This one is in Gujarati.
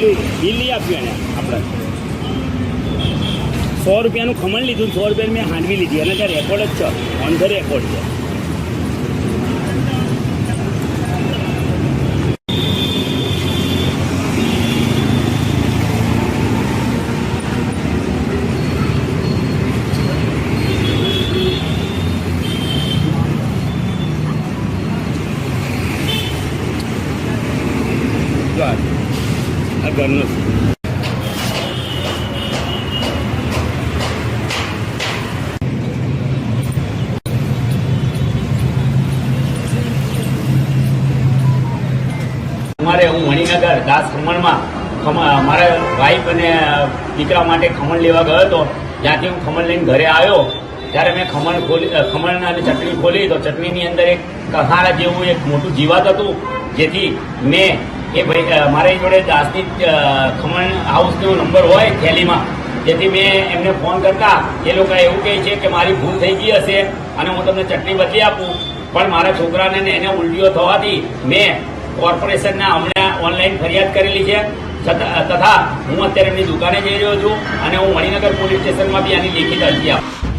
બિલ લઈ આપ્યું એને આપણે 100 રૂપિયાનું ખમણ લીધું, 100 રૂપિયાની મેં હાંડવી લીધી અને ત્યાં રેકોર્ડ જ છે, ઓન ધ રેકોર્ડ છે. આ ઘરનો અમારે હું મણિનગર દાસ ખમણમાં મારા વાઈફ અને દીકરા માટે ખમણ લેવા ગયો હતો. જ્યાંથી હું ખમણ લઈને ઘરે આવ્યો ત્યારે મેં ખમણ અને ચટણી ખોલી તો ચટણીની અંદર એક કહારા જેવું એક મોટું જીવાત હતું, જેથી મેં મારી જોડે દાસની ખમણ હાઉસનો નંબર હોય થેલીમાં, જેથી મેં એમને ફોન કરતા એ લોકો એવું કહે છે કે મારી ભૂલ થઈ ગઈ હશે અને હું તમને ચટણી બદલી આપું. પણ મારા છોકરાને એને ઉલટીઓ થવાથી મેં કોર્પોરેશનના હમણાં ઓનલાઈન ફરિયાદ કરેલી છે. તથા હું અત્યારે એમની દુકાને જઈ રહ્યો છું અને હું મણિનગર પોલીસ સ્ટેશનમાં બી આની લેખિત અરજી આપું.